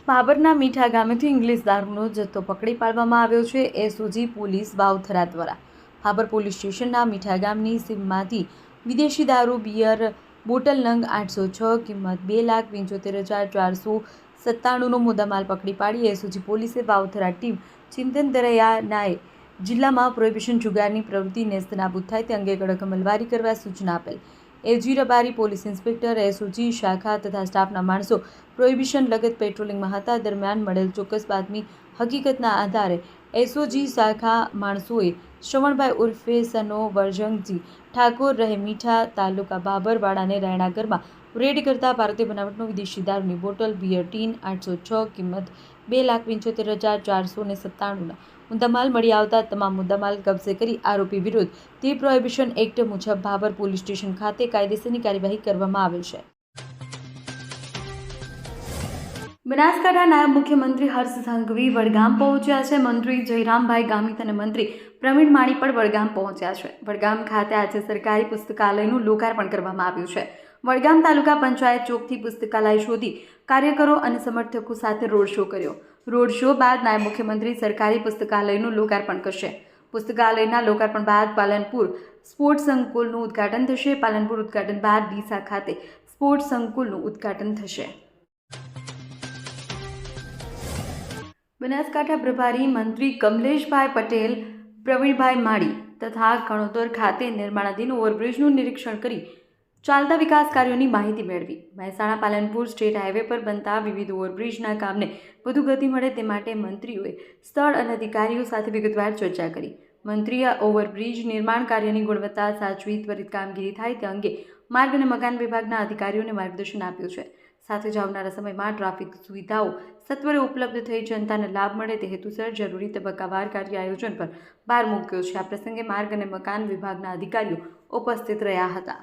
ભાભરના મીઠા ગામેથી ઇંગ્લિશ દારૂનો જથ્થો પકડી પાડવામાં આવ્યો છે। એસઓજી પોલીસ વાવથરા દ્વારા ભાભર પોલીસ સ્ટેશનના મીઠા ગામની સીમમાંથી વિદેશી દારૂ બિયર બોટલ નંગ 806 કિંમત 2,75,497નો મુદ્દામાલ પકડી પાડી એસઓજી પોલીસે વાવથરા ટીમ ચિંતન દરૈયાનાએ જિલ્લામાં પ્રોહિબિશન જુગારની પ્રવૃત્તિ નેસ્તનાબૂદ થાય તે અંગે કડક અમલવારી કરવા સૂચના આપેલ। એજી રબારી પોલીસ ઇન્સ્પેક્ટર એસઓજી શાખા તથા સ્ટાફના માણસો પ્રોહિબિશન લગત પેટ્રોલિંગમાં હતા। દરમિયાન મળેલ ચોક્કસ બાતમી હકીકતના આધારે એસઓજી શાખા માણસોએ શ્રવણભાઈ ઉર્ફે સનો વરજંગજી ઠાકોર રહે મીઠા તાલુકા ભાભરવાડાને રહેણા ઘરમાં રેડ કરતા ભારતીય બનાવટનો વિદેશી દારૂની બોટલ બિયર ટીન 806 કિંમત 2,75,497ના મુદ્દામાલ મળી આવતા તમામ મુદ્દામાલ કબજે કરી આરોપી વિરુદ્ધ ધી પ્રોહિબિશન એક્ટ મુજબ ભાભર પોલીસ સ્ટેશન ખાતે કાયદેસરની કાર્યવાહી કરવામાં આવેલ છે। બનાસકાંઠા નાયબ મુખ્યમંત્રી હર્ષ સંઘવી વડગામ પહોંચ્યા છે। મંત્રી જયરામભાઈ ગામિત અને મંત્રી પ્રવીણ માણી પણ વડગામ પહોંચ્યા છે। વડગામ ખાતે આજે સરકારી પુસ્તકાલયનું લોકાર્પણ કરવામાં આવ્યું છે। વડગામ તાલુકા પંચાયત ચોકથી પુસ્તકાલય શોધી કાર્યકરો અને સમર્થકો સાથે રોડ શો કર્યો। રોડ શો બાદ નાયબ મુખ્યમંત્રી સરકારી પુસ્તકાલયનું લોકાર્પણ કરશે। પુસ્તકાલયના લોકાર્પણ બાદ પાલનપુર સ્પોર્ટ્સ સંકુલનું ઉદ્ઘાટન થશે। પાલનપુર ઉદ્ઘાટન બાદ ડીસા ખાતે સ્પોર્ટ્સ સંકુલનું ઉદ્ઘાટન થશે। બનાસકાંઠા પ્રભારી મંત્રી કમલેશભાઈ પટેલ પ્રવીણભાઈ માળી તથા કણોતર ખાતે નિર્માણાધીન ઓવરબ્રિજનું નિરીક્ષણ કરી ચાલતા વિકાસ કાર્યોની માહિતી મેળવી। મહેસાણા પાલનપુર સ્ટેટ હાઈવે પર બનતા વિવિધ ઓવરબ્રિજના કામને વધુ ગતિ મળે તે માટે મંત્રીઓએ સ્થળ અને અધિકારીઓ સાથે વિગતવાર ચર્ચા કરી। મંત્રીએ ઓવરબ્રિજ નિર્માણ કાર્યની ગુણવત્તા સાચવી ત્વરિત કામગીરી થાય તે અંગે માર્ગ અને મકાન વિભાગના અધિકારીઓને માર્ગદર્શન આપ્યું છે। સાથે જ આવનારા સમયમાં ટ્રાફિક સુવિધાઓ સત્વરે ઉપલબ્ધ થઈ જનતાને લાભ મળે તે હેતુસર જરૂરી તબક્કાવાર કાર્ય આયોજન પર ભાર મૂક્યો છે। આ પ્રસંગે માર્ગ અને મકાન વિભાગના અધિકારીઓ ઉપસ્થિત રહ્યા હતા।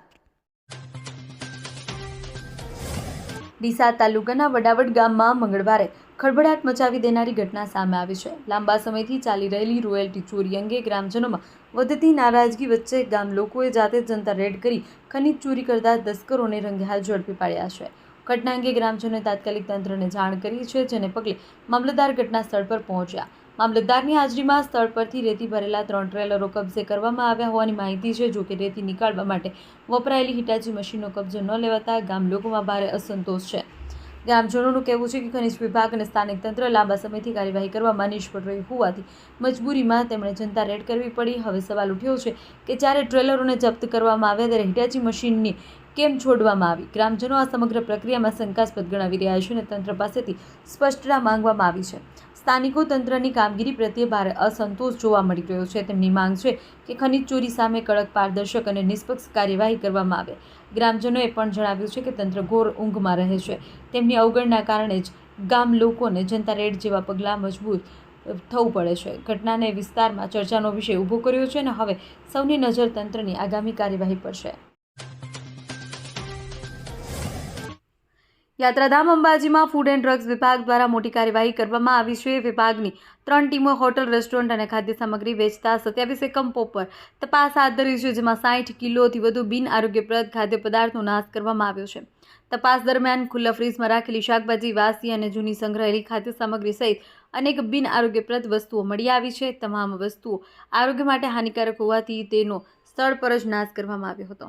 ડીસા તાલુકાના વડાવડ ગામમાં મંગળવારે ખળભળાટ મચાવી દેનારી ઘટના સામે આવી છે। લાંબા સમયથી ચાલી રહેલી રોયલ્ટી ચોરી અંગે ગ્રામજનોમાં વધતી નારાજગી વચ્ચે ગામ લોકોએ જાતે જનતા રેડ કરી ખનીજ ચોરી કરતા તસ્કરોને રંગેહાથ ઝડપી પાડ્યા છે। ઘટના અંગે ગ્રામજનોએ તાત્કાલિક તંત્રને જાણ કરી છે, જેને પગલે મામલતદાર ઘટના સ્થળ પર પહોંચ્યા। મામલતદારની હાજરીમાં સ્થળ પરથી રેતી ભરેલા 3 ટ્રેલરો કબજે કરવામાં આવ્યા હોવાની માહિતી છે। જોકે રેતી નીકાળવા માટે વપરાયેલી હિટાચી મશીનનો કબજો ન લેવાતા ગામ લોકોમાં ભારે અસંતોષ છે। ગ્રામજનોનું કહેવું છે કે ખનિજ વિભાગ અને સ્થાનિક તંત્ર લાંબા સમયથી કાર્યવાહી કરવામાં નિષ્ફળ રહ્યું હોવાથી મજબૂરીમાં તેમણે જનતા રેડ કરવી પડી। હવે સવાલ ઉઠ્યો છે કે જ્યારે ટ્રેલરોને જપ્ત કરવામાં આવ્યા ત્યારે હિટાચી મશીનની કેમ છોડવામાં આવી। ગ્રામજનો આ સમગ્ર પ્રક્રિયામાં શંકાસ્પદ ગણાવી રહ્યા છે અને તંત્ર પાસેથી સ્પષ્ટતા માંગવામાં આવી છે। સ્થાનિકો તંત્રની કામગીરી પ્રત્યે ભારે અસંતોષ જોવા મળી રહ્યો છે। તેમની માંગ છે કે ખનીજ ચોરી સામે કડક, પારદર્શક અને નિષ્પક્ષ કાર્યવાહી કરવામાં આવે। ગ્રામજનોએ પણ જણાવ્યું છે કે તંત્ર ઘોર ઊંઘમાં રહે છે। તેમની અવગણના કારણે જ ગામ લોકોને જનતા રેડ જેવા પગલાં મજબૂર થવું પડે છે। ઘટનાને વિસ્તારમાં ચર્ચાનો વિષય ઊભો કર્યો છે અને હવે સૌની નજર તંત્રની આગામી કાર્યવાહી પર છે। યાત્રાધામ અંબાજીમાં ફૂડ એન્ડ ડ્રગ્સ વિભાગ દ્વારા મોટી કાર્યવાહી કરવામાં આવી છે। વિભાગની 3 ટીમો હોટલ, રેસ્ટોરન્ટ અને ખાદ્ય સામગ્રી વેચતા 27 એકમો પર તપાસ હાથ ધરી છે, જેમાં 60 કિલોથી વધુ બિન આરોગ્યપ્રદ ખાદ્ય પદાર્થનો નાશ કરવામાં આવ્યો છે। તપાસ દરમિયાન ખુલ્લા ફ્રીજમાં રાખેલી શાકભાજી, વાસી અને જૂની સંગ્રહાયેલી ખાદ્ય સામગ્રી સહિત અનેક બિન આરોગ્યપ્રદ વસ્તુઓ મળી આવી છે। તમામ વસ્તુઓ આરોગ્ય માટે હાનિકારક હોવાથી તેનો સ્થળ પર જ નાશ કરવામાં આવ્યો હતો।